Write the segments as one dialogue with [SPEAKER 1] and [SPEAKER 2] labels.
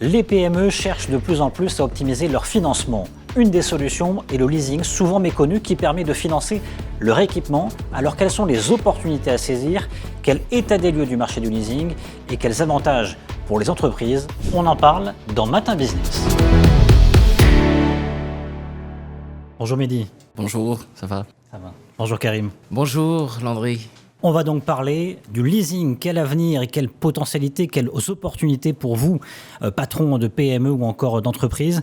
[SPEAKER 1] Les PME cherchent de plus en plus à optimiser leur financement. Une des solutions est le leasing, souvent méconnu, qui permet de financer leur équipement. Alors quelles sont les opportunités à saisir? Quel état des lieux du marché du leasing? Et quels avantages pour les entreprises? On en parle dans Matin Business. Bonjour Mehdi.
[SPEAKER 2] Bonjour, ça va?
[SPEAKER 1] Ça va. Bonjour Karim.
[SPEAKER 2] Bonjour Landry.
[SPEAKER 1] On va donc parler du leasing. Quel avenir et quelles potentialités, quelles opportunités pour vous, patrons de PME ou encore d'entreprises?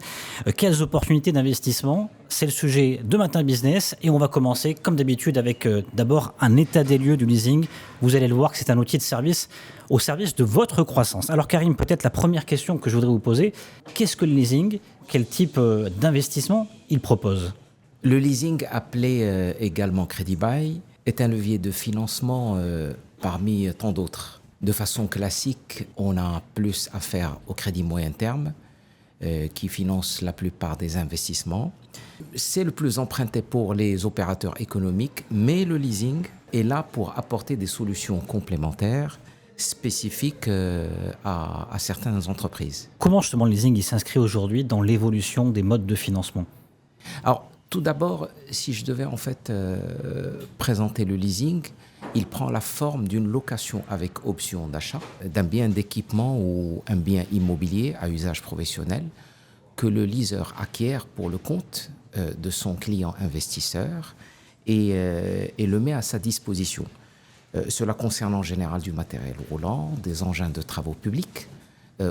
[SPEAKER 1] Quelles opportunités d'investissement? C'est le sujet de Matin Business et on va commencer comme d'habitude avec d'abord un état des lieux du leasing. Vous allez le voir que c'est un outil de service au service de votre croissance. Alors Karim, peut-être la première question que je voudrais vous poser, qu'est-ce que le leasing? Quel type d'investissement il propose?
[SPEAKER 2] Le leasing, appelé également Crédit Bail, est un levier de financement parmi tant d'autres. De façon classique, on a plus affaire au crédit moyen terme qui finance la plupart des investissements. C'est le plus emprunté pour les opérateurs économiques, mais le leasing est là pour apporter des solutions complémentaires spécifiques à certaines entreprises.
[SPEAKER 1] Comment justement le leasing il s'inscrit aujourd'hui dans l'évolution des modes de financement?
[SPEAKER 2] Alors, tout d'abord, si je devais en fait présenter le leasing, il prend la forme d'une location avec option d'achat d'un bien d'équipement ou un bien immobilier à usage professionnel que le leaser acquiert pour le compte de son client investisseur et le met à sa disposition. Cela concerne en général du matériel roulant, des engins de travaux publics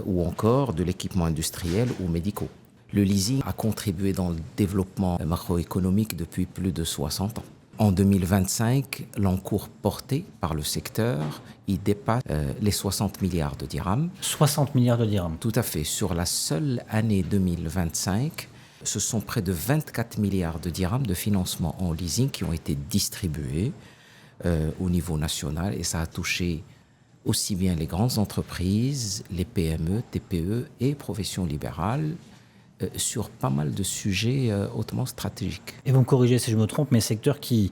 [SPEAKER 2] ou encore de l'équipement industriel ou médicaux. Le leasing a contribué dans le développement macroéconomique depuis plus de 60 ans. En 2025, l'encours porté par le secteur, il dépasse les 60 milliards de dirhams.
[SPEAKER 1] 60 milliards de dirhams.
[SPEAKER 2] Tout à fait. Sur la seule année 2025, ce sont près de 24 milliards de dirhams de financement en leasing qui ont été distribués au niveau national et ça a touché aussi bien les grandes entreprises, les PME, TPE et professions libérales, sur pas mal de sujets hautement stratégiques.
[SPEAKER 1] Et vous me corrigez si je me trompe, mais secteur qui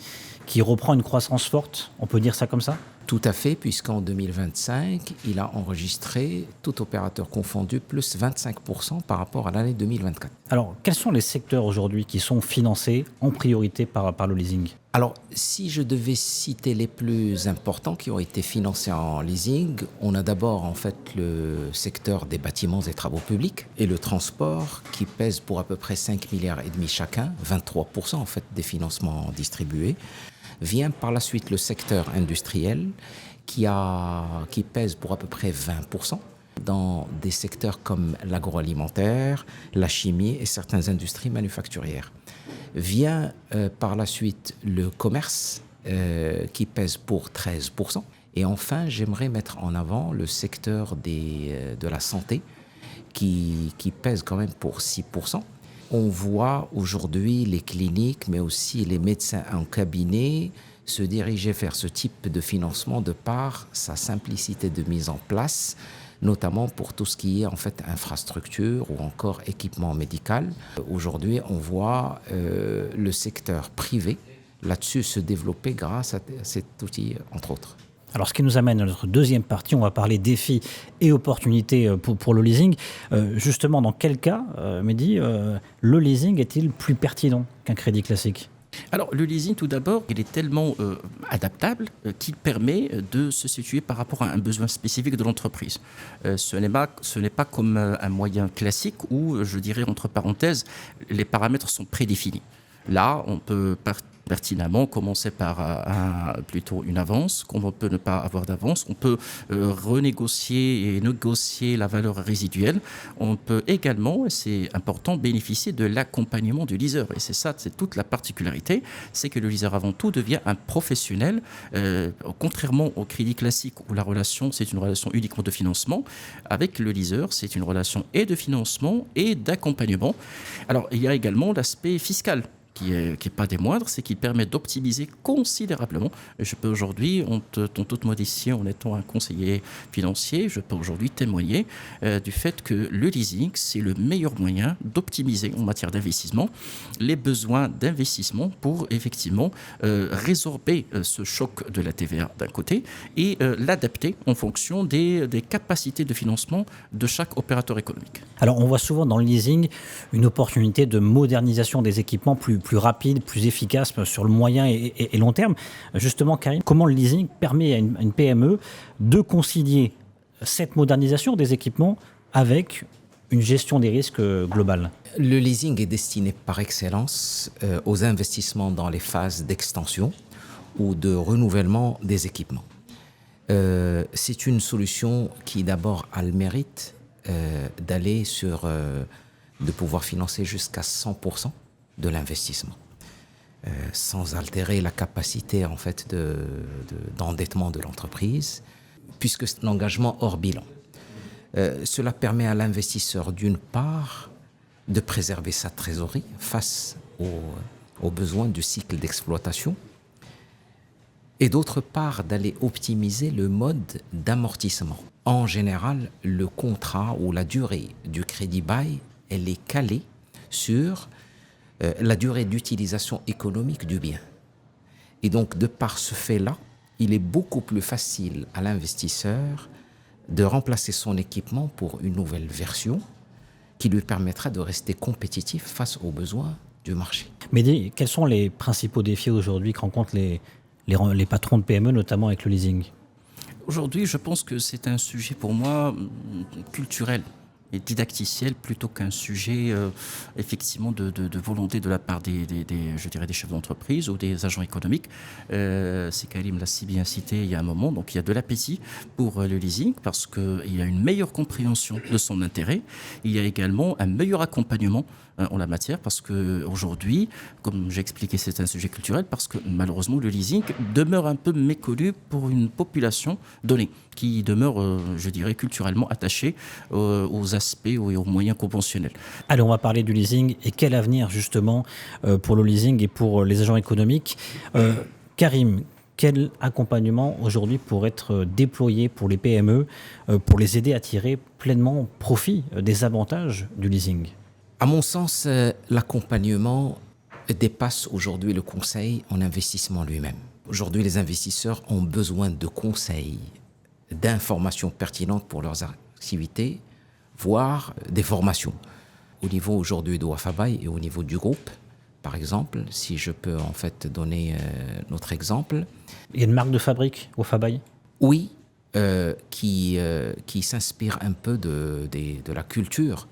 [SPEAKER 1] reprend une croissance forte, on peut dire ça comme ça?
[SPEAKER 2] Tout à fait, puisqu'en 2025, il a enregistré, tout opérateur confondu, plus 25% par rapport à l'année 2024.
[SPEAKER 1] Alors, quels sont les secteurs aujourd'hui qui sont financés en priorité par le leasing?
[SPEAKER 2] Alors, si je devais citer les plus importants qui ont été financés en leasing, on a d'abord en fait le secteur des bâtiments et travaux publics et le transport qui pèse pour à peu près 5 milliards et demi chacun, 23% en fait des financements distribués. Vient par la suite le secteur industriel qui pèse pour à peu près 20% dans des secteurs comme l'agroalimentaire, la chimie et certaines industries manufacturières. Vient par la suite le commerce qui pèse pour 13%. Et enfin, j'aimerais mettre en avant le secteur de la santé qui pèse quand même pour 6%. On voit aujourd'hui les cliniques, mais aussi les médecins en cabinet se diriger vers ce type de financement de par sa simplicité de mise en place, notamment pour tout ce qui est en fait infrastructure ou encore équipement médical. Aujourd'hui, on voit le secteur privé là-dessus se développer grâce à cet outil, entre autres.
[SPEAKER 1] Alors, ce qui nous amène à notre deuxième partie, on va parler défis et opportunités pour le leasing. Justement, dans quel cas, Mehdi, le leasing est-il plus pertinent qu'un crédit classique?
[SPEAKER 3] Alors, le leasing, tout d'abord, il est tellement adaptable qu'il permet de se situer par rapport à un besoin spécifique de l'entreprise. Ce n'est pas comme un moyen classique où, je dirais, entre parenthèses, les paramètres sont prédéfinis. Là, on peut pertinemment commencer par plutôt une avance, qu'on peut ne pas avoir d'avance. On peut renégocier et négocier la valeur résiduelle. On peut également, et c'est important, bénéficier de l'accompagnement du leaser. Et c'est toute la particularité, c'est que le leaser avant tout devient un professionnel, contrairement au crédit classique où la relation, c'est une relation uniquement de financement. Avec le leaser, c'est une relation et de financement et d'accompagnement. Alors, il y a également l'aspect fiscal. qui est pas des moindres, c'est qu'il permet d'optimiser considérablement. Et je peux aujourd'hui, en toute modestie, en étant un conseiller financier, je peux aujourd'hui témoigner du fait que le leasing, c'est le meilleur moyen d'optimiser en matière d'investissement les besoins d'investissement pour effectivement résorber ce choc de la TVA d'un côté et l'adapter en fonction des capacités de financement de chaque opérateur économique.
[SPEAKER 1] Alors on voit souvent dans le leasing une opportunité de modernisation des équipements plus rapide, plus efficace sur le moyen et long terme. Justement, Karim, comment le leasing permet à une PME de concilier cette modernisation des équipements avec une gestion des risques globale?
[SPEAKER 2] Le leasing est destiné par excellence aux investissements dans les phases d'extension ou de renouvellement des équipements. C'est une solution qui d'abord a le mérite d'aller de pouvoir financer jusqu'à 100% de l'investissement, sans altérer la capacité en fait d'endettement de l'entreprise, puisque c'est l'engagement hors bilan. Cela permet à l'investisseur d'une part de préserver sa trésorerie face aux besoins du cycle d'exploitation et d'autre part d'aller optimiser le mode d'amortissement. En général, le contrat ou la durée du crédit bail, elle est calée sur la durée d'utilisation économique du bien. Et donc, de par ce fait-là, il est beaucoup plus facile à l'investisseur de remplacer son équipement pour une nouvelle version qui lui permettra de rester compétitif face aux besoins du marché.
[SPEAKER 1] Mais quels sont les principaux défis aujourd'hui que rencontrent les patrons de PME, notamment avec le leasing?
[SPEAKER 3] Aujourd'hui, je pense que c'est un sujet pour moi culturel et didacticiel plutôt qu'un sujet effectivement de volonté de la part je dirais des chefs d'entreprise ou des agents économiques. C'est Karim l'a si bien cité il y a un moment, donc il y a de l'appétit pour le leasing parce qu'il y a une meilleure compréhension de son intérêt. Il y a également un meilleur accompagnement en la matière parce qu'aujourd'hui, comme j'ai expliqué, c'est un sujet culturel parce que malheureusement le leasing demeure un peu méconnu pour une population donnée qui demeure, je dirais, culturellement attachée aux aspects et aux moyens conventionnels.
[SPEAKER 1] Allez, on va parler du leasing et quel avenir justement pour le leasing et pour les agents économiques. Karim, quel accompagnement aujourd'hui pourrait être déployé pour les PME pour les aider à tirer pleinement profit des avantages du leasing?
[SPEAKER 2] À mon sens, l'accompagnement dépasse aujourd'hui le conseil en investissement lui-même. Aujourd'hui, les investisseurs ont besoin de conseils, d'informations pertinentes pour leurs activités, voire des formations. Au niveau aujourd'hui de Wafabaye et au niveau du groupe, par exemple, si je peux en fait donner notre exemple.
[SPEAKER 1] Il y a une marque de fabrique, Wafabaye?
[SPEAKER 2] Oui, qui s'inspire un peu de la culture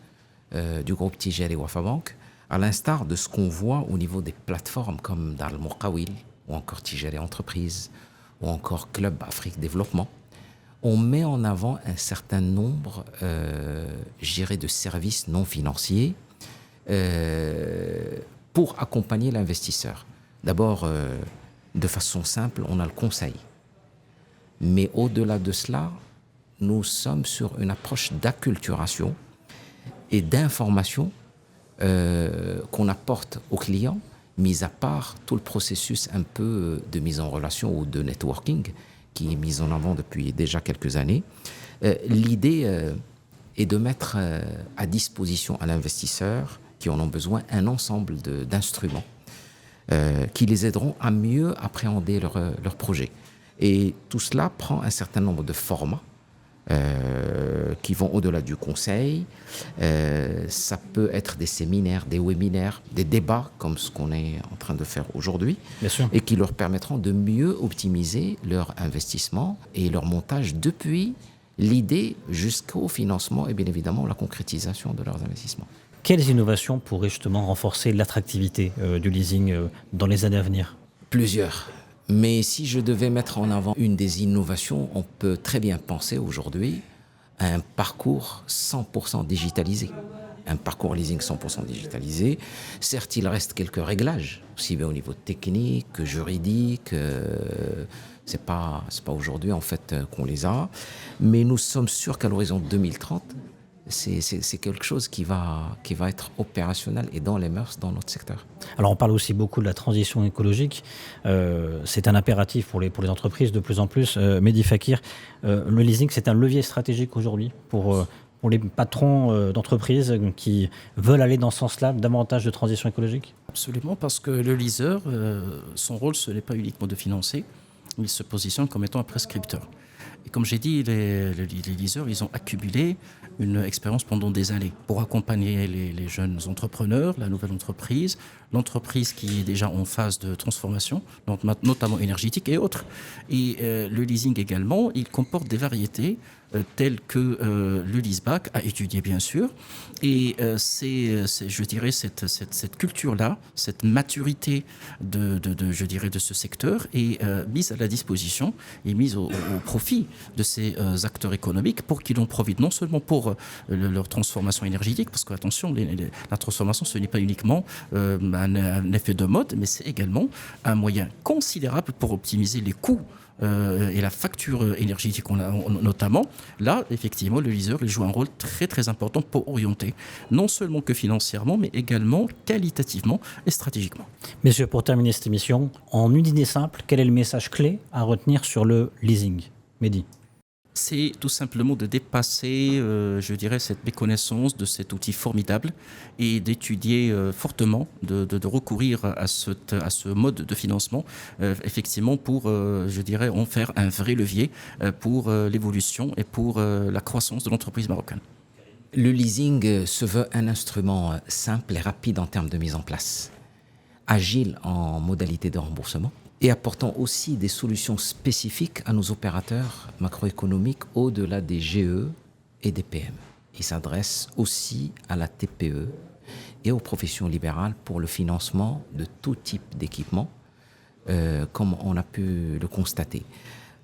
[SPEAKER 2] du groupe Tijari Wafabank, à l'instar de ce qu'on voit au niveau des plateformes comme Dar al-Muqawil, ou encore Tijari Entreprise, ou encore Club Afrique Développement. On met en avant un certain nombre, je dirais, de services non financiers pour accompagner l'investisseur. D'abord, de façon simple, on a le conseil. Mais au-delà de cela, nous sommes sur une approche d'acculturation et d'information qu'on apporte aux clients, mis à part tout le processus un peu de mise en relation ou de networking qui est mis en avant depuis déjà quelques années. L'idée est de mettre à disposition à l'investisseur qui en ont besoin un ensemble d'instruments qui les aideront à mieux appréhender leur projet. Et tout cela prend un certain nombre de formats qui vont au-delà du conseil. Ça peut être des séminaires, des webinaires, des débats comme ce qu'on est en train de faire aujourd'hui, et qui leur permettront de mieux optimiser leur investissement et leur montage depuis l'idée jusqu'au financement et bien évidemment la concrétisation de leurs investissements.
[SPEAKER 1] Quelles innovations pourraient justement renforcer l'attractivité du leasing dans les années à venir?
[SPEAKER 2] Plusieurs. Mais si je devais mettre en avant une des innovations, on peut très bien penser aujourd'hui à un parcours 100% digitalisé. Un parcours leasing 100% digitalisé. Certes, il reste quelques réglages, aussi bien au niveau technique que juridique. C'est pas aujourd'hui en fait qu'on les a. Mais nous sommes sûrs qu'à l'horizon 2030, c'est quelque chose qui va être opérationnel et dans les mœurs dans notre secteur.
[SPEAKER 1] Alors on parle aussi beaucoup de la transition écologique. C'est un impératif pour les entreprises de plus en plus. Mehdi Fakir, le leasing, c'est un levier stratégique aujourd'hui pour les patrons d'entreprises qui veulent aller dans ce sens-là, davantage de transition écologique?
[SPEAKER 3] Absolument, parce que le leaser, son rôle, ce n'est pas uniquement de financer, il se positionne comme étant un prescripteur. Et comme j'ai dit, les leasers, ils ont accumulé une expérience pendant des années pour accompagner les jeunes entrepreneurs, la nouvelle entreprise, l'entreprise qui est déjà en phase de transformation, donc notamment énergétique et autres. Et le leasing également, il comporte des variétés telles que le leaseback à étudier bien sûr. Et c'est, je dirais, cette culture-là, cette maturité je dirais, de ce secteur est mise à la disposition et mise au profit de ces acteurs économiques pour qu'ils en profitent non seulement pour leur transformation énergétique, parce que attention, la transformation ce n'est pas uniquement un effet de mode, mais c'est également un moyen considérable pour optimiser les coûts et la facture énergétique notamment. Là, effectivement, le leaser il joue un rôle très très important pour orienter, non seulement que financièrement, mais également qualitativement et stratégiquement.
[SPEAKER 1] Messieurs, pour terminer cette émission, en une idée simple, quel est le message clé à retenir sur le leasing? Mehdi?
[SPEAKER 3] C'est tout simplement de dépasser, je dirais, cette méconnaissance de cet outil formidable et d'étudier fortement, de recourir à ce mode de financement, effectivement, pour, je dirais, en faire un vrai levier pour l'évolution et pour la croissance de l'entreprise marocaine.
[SPEAKER 2] Le leasing se veut un instrument simple et rapide en termes de mise en place, agile en modalité de remboursement, et apportant aussi des solutions spécifiques à nos opérateurs macroéconomiques au-delà des GE et des PME. Il s'adresse aussi à la TPE et aux professions libérales pour le financement de tout type d'équipement, comme on a pu le constater.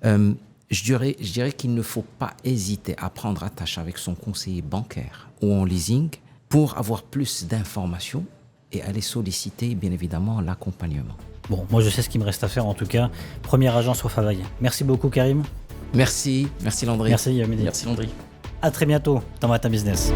[SPEAKER 2] Je dirais qu'il ne faut pas hésiter à prendre attache avec son conseiller bancaire ou en leasing pour avoir plus d'informations et aller solliciter bien évidemment l'accompagnement.
[SPEAKER 1] Bon, moi je sais ce qu'il me reste à faire en tout cas. Première agence au Favaille. Merci beaucoup Karim.
[SPEAKER 2] Merci Landry.
[SPEAKER 1] Merci Mehdi.
[SPEAKER 3] Merci Landry.
[SPEAKER 1] À très bientôt dans Matin Business.